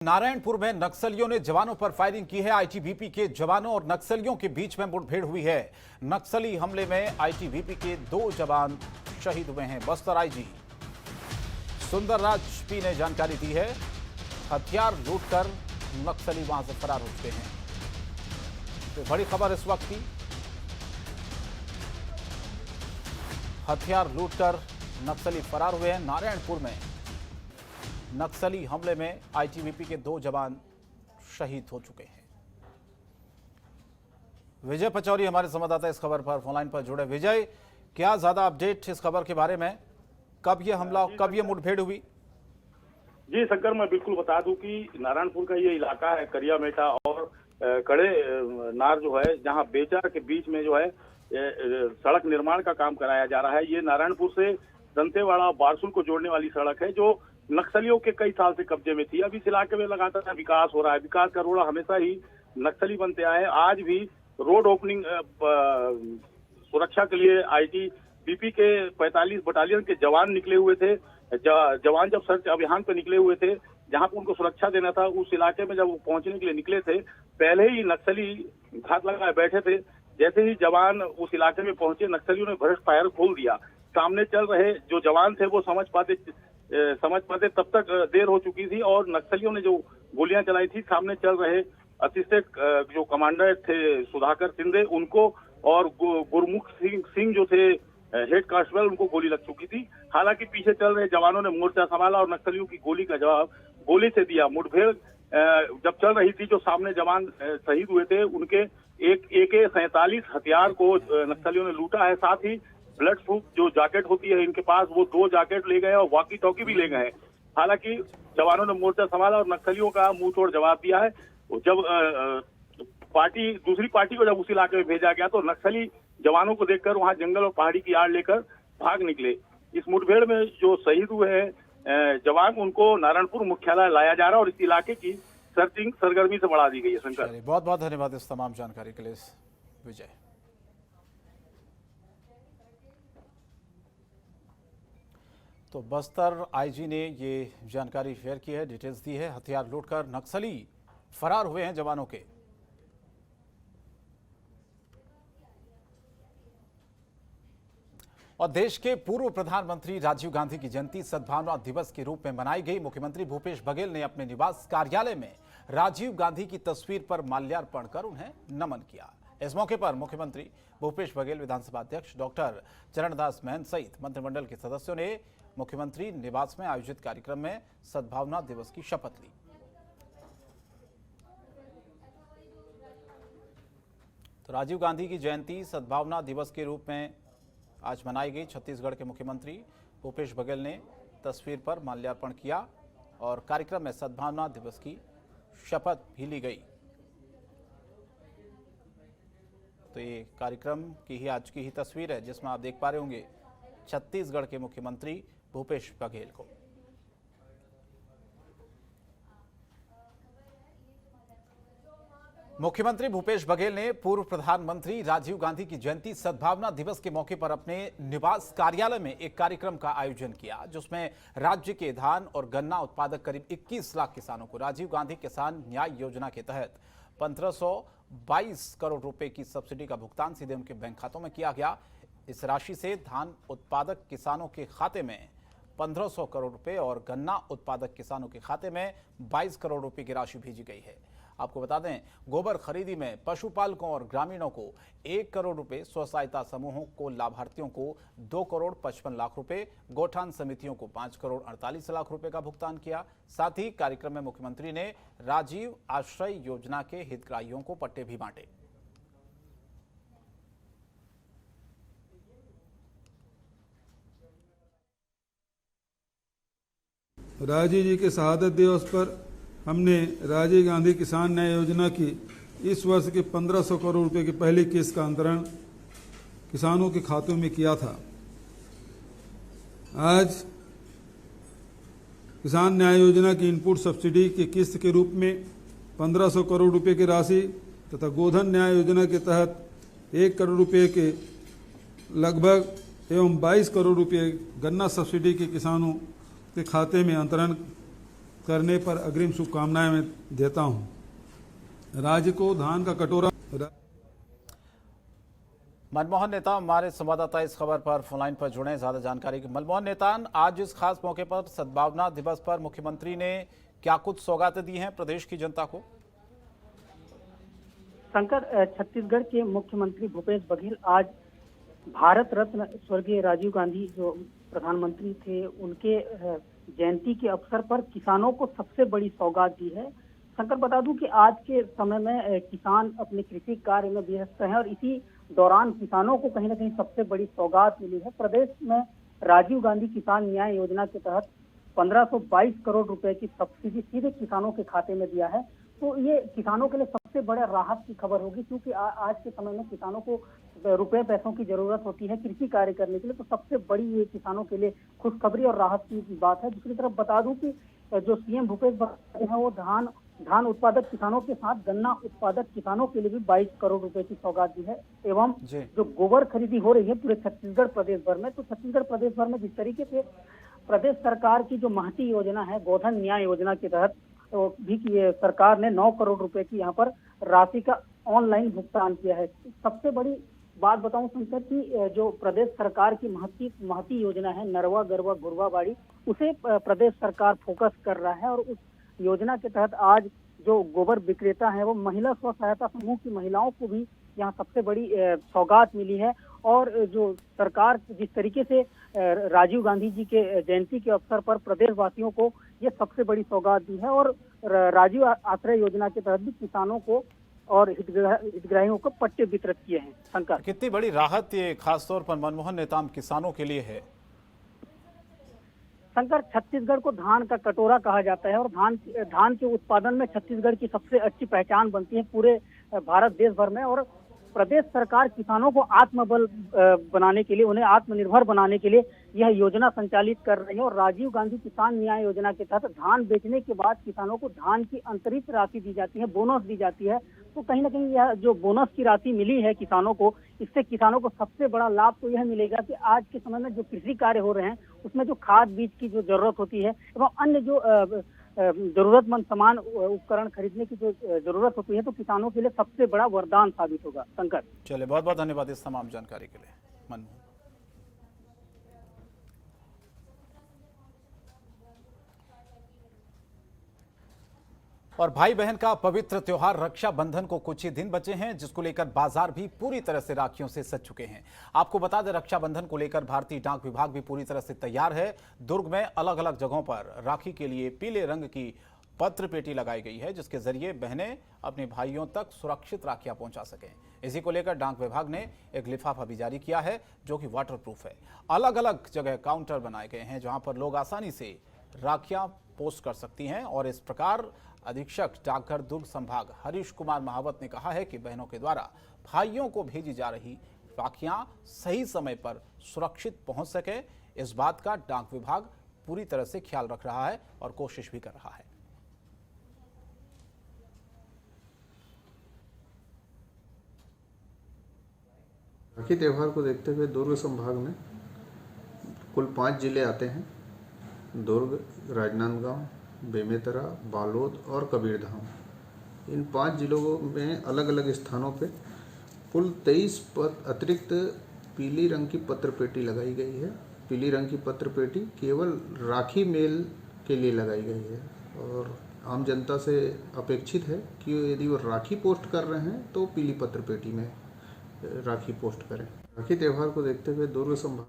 नारायणपुर में नक्सलियों ने जवानों पर फायरिंग की है। आईटीबीपी के जवानों और नक्सलियों के बीच में मुठभेड़ हुई है। नक्सली हमले में आईटीबीपी के 2 जवान शहीद हुए हैं। बस्तर आईजी सुंदरराज पी ने जानकारी दी है। हथियार लूटकर नक्सली वहां से फरार हो चुके हैं। तो बड़ी खबर इस वक्त की, हथियार लूटकर नक्सली फरार हुए हैं। नारायणपुर में नक्सली हमले में आईटीबीपी के 2 जवान शहीद हो चुके हैं। विजय पचौरी हमारे संवाददाता इस खबर पर फोनलाइन पर जुड़े। विजय, क्या ज्यादा अपडेट इस खबर के बारे में? कब यह हमला, कब यह मुठभेड़ हुई? जी शंकर, मैं बिल्कुल बता दूं कि नारायणपुर का ये इलाका है करिया मेटा और कड़े नार जो है, जहां बेचा के बीच में जो है सड़क निर्माण का काम कराया जा रहा है। ये नारायणपुर से दंतेवाड़ा और बारसूल को जोड़ने वाली सड़क है जो नक्सलियों के कई साल से कब्जे में थी। अब इस इलाके में लगातार विकास हो रहा है। विकास का रोड़ा हमेशा ही नक्सली बनते आए। आज भी रोड ओपनिंग सुरक्षा के लिए आईटीबीपी के 45 बटालियन के जवान निकले हुए थे। जवान जब सर्च अभियान पर निकले हुए थे, जहां पर उनको सुरक्षा देना था, उस इलाके में जब वो पहुंचने के लिए निकले थे, पहले ही नक्सली घात लगाए बैठे थे। जैसे ही जवान उस इलाके में पहुंचे, नक्सलियों ने भरस फायर खोल दिया। सामने चल रहे जो जवान थे वो समझ पाते तब तक देर हो चुकी थी और नक्सलियों ने जो गोलियां चलाई थी, सामने चल रहे असिस्टेंट जो कमांडर थे सुधाकर सिंधे, उनको और गुरमुख सिंह जो थे हेड कांस्टेबल, उनको गोली लग चुकी थी। हालांकि पीछे चल रहे जवानों ने मोर्चा संभाला और नक्सलियों की गोली का जवाब गोली से दिया। मुठभेड़ जब चल रही थी, जो सामने जवान शहीद हुए थे, उनके एक AK-47 हथियार को नक्सलियों ने लूटा है। साथ ही ब्लड प्रूफ जो जैकेट होती है इनके पास, वो 2 जैकेट ले गए और वॉकी टॉकी भी ले गए हैं। हालांकि जवानों ने मोर्चा संभाला और नक्सलियों का मुंह तोड़ जवाब दिया है। जब दूसरी पार्टी को जब उस इलाके में भेजा गया तो नक्सली जवानों को देखकर वहां जंगल और पहाड़ी की आड़ लेकर भाग निकले। इस मुठभेड़ में जो शहीद हुए हैं जवान, उनको नारायणपुर मुख्यालय लाया जा रहा है और इस इलाके की सर्चिंग सरगर्मी से बढ़ा दी गई है। शंकर, बहुत बहुत धन्यवाद इस तमाम जानकारी के लिए विजय। तो बस्तर आईजी ने ये जानकारी शेयर की है, डिटेल्स दी है। हथियार लूटकर नक्सली फरार हुए हैं जवानों के। और देश के पूर्व प्रधानमंत्री राजीव गांधी की जयंती सद्भावना दिवस के रूप में मनाई गई। मुख्यमंत्री भूपेश बघेल ने अपने निवास कार्यालय में राजीव गांधी की तस्वीर पर माल्यार्पण कर उन्हें नमन किया। इस मौके पर मुख्यमंत्री भूपेश बघेल, विधानसभा अध्यक्ष डॉक्टर चरणदास महंत सहित मंत्रिमंडल के सदस्यों ने मुख्यमंत्री निवास में आयोजित कार्यक्रम में सद्भावना दिवस की शपथ ली। तो राजीव गांधी की जयंती सद्भावना दिवस के रूप में आज मनाई गई। छत्तीसगढ़ के मुख्यमंत्री भूपेश बघेल ने तस्वीर पर माल्यार्पण किया और कार्यक्रम में सद्भावना दिवस की शपथ भी ली गई। तो ये कार्यक्रम की ही आज की ही तस्वीर है, जिसमें आप देख पा रहे होंगे छत्तीसगढ़ के मुख्यमंत्री भूपेश बघेल को। मुख्यमंत्री भूपेश बघेल ने पूर्व प्रधानमंत्री राजीव गांधी की जयंती सद्भावना दिवस के मौके पर अपने निवास कार्यालय में एक कार्यक्रम का आयोजन किया, जिसमें राज्य के धान और गन्ना उत्पादक करीब 21 लाख किसानों को राजीव गांधी किसान न्याय योजना के तहत 1522 करोड़ रुपए की सब्सिडी का भुगतान सीधे उनके बैंक खातों में किया गया। इस राशि से धान उत्पादक किसानों के खाते में 1500 करोड़ रुपए और गन्ना उत्पादक किसानों के खाते में 22 करोड़ रुपए की राशि भेजी गई है। आपको बता दें, गोबर खरीदी में पशुपालकों और ग्रामीणों को 1 करोड़ रुपए, स्व सहायता समूहों को लाभार्थियों को 2 करोड़ 55 लाख रुपए, गौठान समितियों को 5 करोड़ 48 लाख रुपए का भुगतान किया। साथ ही कार्यक्रम में मुख्यमंत्री ने राजीव आश्रय योजना के हितग्राहियों को पट्टे भी बांटे। राजीव जी के शहादत दिवस पर हमने राजीव गांधी किसान न्याय योजना की इस वर्ष के 1500 करोड़ रुपए की पहली किस्त का अंतरण किसानों के खातों में किया था। आज किसान न्याय योजना की इनपुट सब्सिडी की किस्त के रूप में 1500 करोड़ रुपए की राशि तथा गोधन न्याय योजना के तहत 1 करोड़ रुपए के लगभग एवं 22 करोड़ रुपए गन्ना सब्सिडी के किसानों के खाते में अंतरण करने पर अग्रिम शुभकामनाएं मैं देता हूं। राज्य को धान का कटोरा। मनमोहन नेताम हमारे संवाददाता इस खबर पर फोनलाइन पर जुड़े ज्यादा जानकारी की। मनमोहन नेताम, आज इस खास मौके पर सद्भावना दिवस पर मुख्यमंत्री ने क्या कुछ सौगातें दी हैं प्रदेश की जनता को? शंकर, छत्तीसगढ़ के मुख्यमंत्री भूपेश बघेल आज भारत रत्न स्वर्गीय राजीव गांधी जो प्रधानमंत्री थे उनके जयंती के अवसर पर किसानों को सबसे बड़ी सौगात दी है। शंकर, बता दूं कि आज के समय में किसान अपने कृषि कार्य में व्यस्त हैं और इसी दौरान किसानों को कहीं ना कहीं सबसे बड़ी सौगात मिली है। प्रदेश में राजीव गांधी किसान न्याय योजना के तहत 1522 करोड़ रुपए की सब्सिडी सीधे किसानों के खाते में दिया है। तो ये किसानों के लिए सबसे बड़ा राहत की खबर होगी, क्योंकि आज के समय में किसानों को रुपए पैसों की जरूरत होती है कृषि कार्य करने के लिए। तो सबसे बड़ी ये किसानों के लिए खुशखबरी और राहत की बात है। दूसरी तरफ बता दूं कि जो सीएम भूपेश बघेल है वो धान उत्पादक किसानों के साथ गन्ना उत्पादक किसानों के लिए भी 22 करोड़ रुपए की सौगात दी है। एवं जो गोबर खरीदी हो रही है पूरे छत्तीसगढ़ प्रदेश भर में, तो छत्तीसगढ़ प्रदेश भर में जिस तरीके से प्रदेश सरकार की जो महती योजना है गोधन न्याय योजना के तहत तो भी सरकार ने 9 करोड़ रुपए की यहाँ पर राशि का ऑनलाइन भुगतान किया है। सबसे बड़ी बात बताऊं शंकर की जो प्रदेश सरकार की महती योजना है नरवा गरवा घुरवा बाड़ी, उसे प्रदेश सरकार फोकस कर रहा है और उस योजना के तहत आज जो गोबर विक्रेता है वो महिला स्व सहायता समूह की महिलाओं को भी यहाँ सबसे बड़ी सौगात मिली है। और जो सरकार जिस तरीके से राजीव गांधी जी के जयंती के अवसर पर प्रदेशवासियों को ये सबसे बड़ी सौगात दी है और राजीव आश्रय योजना के तहत भी किसानों को और हितग्राहियों को पट्टे वितरित किए हैं। शंकर, कितनी बड़ी राहत ये खासतौर पर मनमोहन नेताम किसानों के लिए है? शंकर, छत्तीसगढ़ को धान का कटोरा कहा जाता है और धान के उत्पादन में छत्तीसगढ़ की सबसे अच्छी पहचान बनती है पूरे भारत देश भर में। और प्रदेश सरकार किसानों को आत्मबल बनाने के लिए, उन्हें आत्मनिर्भर बनाने के लिए यह योजना संचालित कर रही है। और राजीव गांधी किसान न्याय योजना के तहत धान बेचने के बाद किसानों को धान की अंतरित राशि दी जाती है, बोनस दी जाती है। तो कहीं ना कहीं यह जो बोनस की राशि मिली है किसानों को, इससे किसानों को सबसे बड़ा लाभ तो यह मिलेगा कि आज के समय में जो कृषि कार्य हो रहे हैं उसमें जो खाद बीज की जो जरूरत होती है एवं अन्य जो जरूरतमंद सामान उपकरण खरीदने की जो जरूरत होती है तो किसानों के लिए सबसे बड़ा वरदान साबित होगा। शंकर, चलिए, बहुत बहुत धन्यवाद इस तमाम जानकारी के लिए मनमोहन। और भाई बहन का पवित्र त्योहार रक्षाबंधन को कुछ ही दिन बचे हैं, जिसको लेकर बाजार भी पूरी तरह से राखियों से सज चुके हैं। आपको बता दें, रक्षाबंधन को लेकर भारतीय डाक विभाग भी पूरी तरह से तैयार है। दुर्ग में अलग अलग जगहों पर राखी के लिए पीले रंग की पत्र पेटी लगाई गई है, जिसके जरिए बहनें अपने भाइयों तक सुरक्षित राखियां पहुंचा सकें। इसी को लेकर डाक विभाग ने एक लिफाफा भी जारी किया है जो कि वाटरप्रूफ है। अलग अलग जगह काउंटर बनाए गए हैं जहां पर लोग आसानी से राखियां पोस्ट कर सकती हैं। और इस प्रकार अधीक्षक डाकघर दुर्ग संभाग हरीश कुमार महावत ने कहा है कि बहनों के द्वारा भाइयों को भेजी जा रही राखियां सही समय पर सुरक्षित पहुंच सके, इस बात का डाक विभाग पूरी तरह से ख्याल रख रहा है और कोशिश भी कर रहा है। राखी त्यौहार को देखते हुए दुर्ग संभाग में कुल 5 जिले आते हैं। दुर्ग, राजनांदगांव, बेमेतरा, बालोद और कबीरधाम। इन 5 जिलों में अलग अलग स्थानों पे कुल 23 अतिरिक्त पीली रंग की पत्र पेटी लगाई गई है। पीली रंग की पत्र पेटी केवल राखी मेल के लिए लगाई गई है और आम जनता से अपेक्षित है कि यदि वो राखी पोस्ट कर रहे हैं तो पीली पत्र पेटी में राखी पोस्ट करें। राखी त्यौहार को देखते हुए दुर्ग संभाग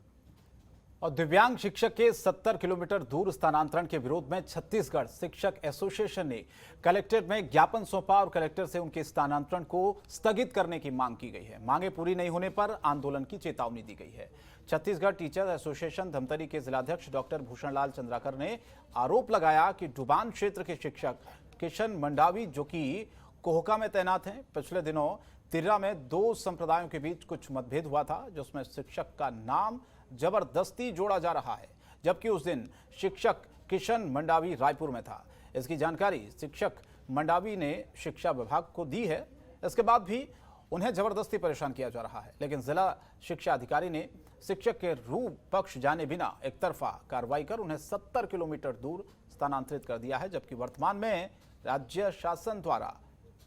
और दिव्यांग शिक्षक के 70 किलोमीटर दूर स्थानांतरण के विरोध में छत्तीसगढ़ शिक्षक एसोसिएशन ने कलेक्ट्रेट में ज्ञापन सौंपा और कलेक्टर से उनके स्थानांतरण को स्थगित करने की मांग की गई है। मांगे पूरी नहीं होने पर आंदोलन की चेतावनी दी गई है। छत्तीसगढ़ टीचर्स एसोसिएशन धमतरी के जिलाध्यक्ष डॉक्टर भूषणलाल चंद्राकर ने आरोप लगाया कि डुबान क्षेत्र के शिक्षक किशन मंडावी, जो कि कोहका में तैनात हैं, पिछले दिनों तिर्रा में 2 संप्रदायों के बीच कुछ मतभेद हुआ था, जिसमें शिक्षक का नाम जबरदस्ती जोड़ा जा रहा है, जबकि उस दिन शिक्षक किशन मंडावी रायपुर में था। इसकी जानकारी शिक्षक मंडावी ने शिक्षा विभाग को दी है। इसके बाद भी उन्हें जबरदस्ती परेशान किया जा रहा है। लेकिन जिला शिक्षा अधिकारी ने शिक्षक के रूप पक्ष जाने बिना एक तरफा कार्रवाई कर उन्हें 70 किलोमीटर दूर स्थानांतरित कर दिया है, जबकि वर्तमान में राज्य शासन द्वारा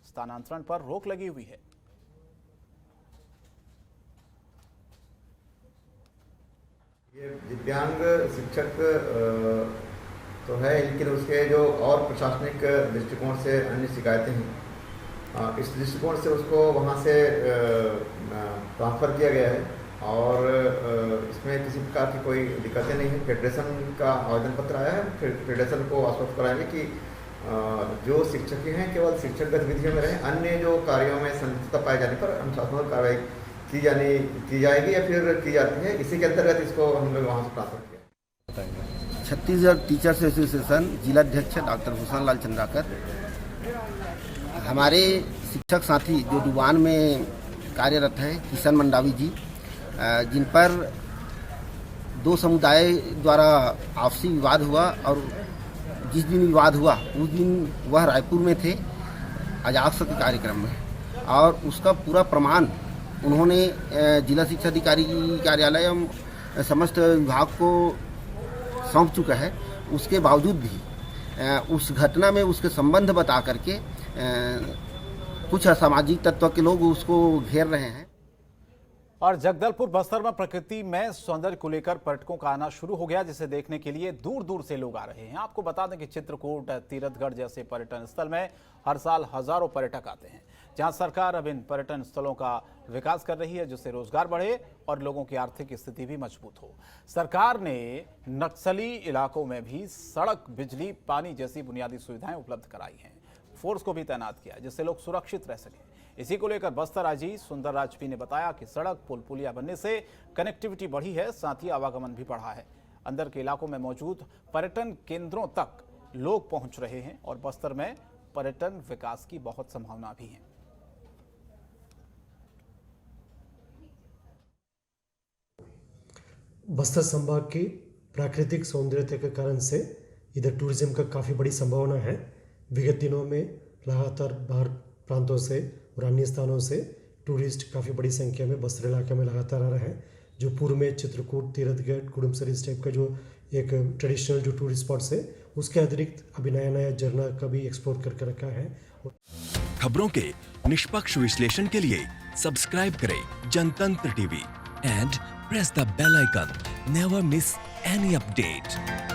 स्थानांतरण पर रोक लगी हुई है। ये दिव्यांग शिक्षक तो है, लेकिन उसके जो और प्रशासनिक दृष्टिकोण से अन्य शिकायतें हैं, इस दृष्टिकोण से उसको वहाँ से ट्रांसफ़र किया गया है और इसमें किसी प्रकार की कोई दिक्कतें नहीं है। फेडरेशन का आवेदन पत्र आया है, फेडरेशन को आश्वस्त कराएंगे कि जो शिक्षक हैं केवल शिक्षक गतिविधियों में रहें, अन्य जो कार्यों में संलिप्तता पाए जाने पर अनुशासनात्मक कार्रवाई की जाएगी या फिर की जाती है। इसी के अंतर्गत इसको हम लोग वहाँ से ट्रांसफर किया। छत्तीसगढ़ टीचर्स एसोसिएशन जिलाध्यक्ष डॉक्टर भूषण लाल चंद्राकर, हमारे शिक्षक साथी जो डुबान में कार्यरत है किशन मंडावी जी, जिन पर दो समुदाय द्वारा आपसी विवाद हुआ और जिस दिन विवाद हुआ उस दिन वह रायपुर में थे अजाक्स के कार्यक्रम में, और उसका पूरा प्रमाण उन्होंने जिला शिक्षा अधिकारी कार्यालय एवं समस्त विभाग को सौंप चुका है। उसके बावजूद भी उस घटना में उसके संबंध बता करके कुछ असामाजिक तत्व के लोग उसको घेर रहे हैं। और जगदलपुर बस्तर में प्रकृति में सौंदर्य को लेकर पर्यटकों का आना शुरू हो गया, जिसे देखने के लिए दूर दूर से लोग आ रहे हैं। आपको बता दें कि चित्रकूट, तीरथगढ़ जैसे पर्यटन स्थल में हर साल हजारों पर्यटक आते हैं, जहां सरकार अब इन पर्यटन स्थलों का विकास कर रही है, जिससे रोजगार बढ़े और लोगों की आर्थिक स्थिति भी मजबूत हो। सरकार ने नक्सली इलाकों में भी सड़क, बिजली, पानी जैसी बुनियादी सुविधाएं उपलब्ध कराई हैं। फोर्स को भी तैनात किया, जिससे लोग सुरक्षित रह सकें। इसी को लेकर बस्तर आईजी सुंदर राज पी ने बताया कि सड़क, पुल, पुलिया बनने से कनेक्टिविटी बढ़ी है, साथ ही आवागमन भी बढ़ा है। अंदर के इलाकों में मौजूद पर्यटन केंद्रों तक लोग पहुंच रहे हैं और बस्तर में पर्यटन विकास की बहुत संभावना भी है। बस्तर संभाग की प्राकृतिक सौंदर्यता के कारण से इधर टूरिज्म का काफ़ी बड़ी संभावना है। विगत दिनों में लगातार बाहर प्रांतों से और अन्य स्थानों से टूरिस्ट काफ़ी बड़ी संख्या में बस्तर इलाके में लगातार आ रहे हैं। जो पूर्व में चित्रकूट, तीरथगढ़, कुडुमसर इस टाइप का जो एक ट्रेडिशनल जो टूरिस्ट स्पॉट्स है, उसके अतिरिक्त अभी नया झरना का भी एक्सप्लोर करके रखा है। खबरों के निष्पक्ष विश्लेषण के लिए सब्सक्राइब करें Jantantra TV and press the bell icon. Never miss any update.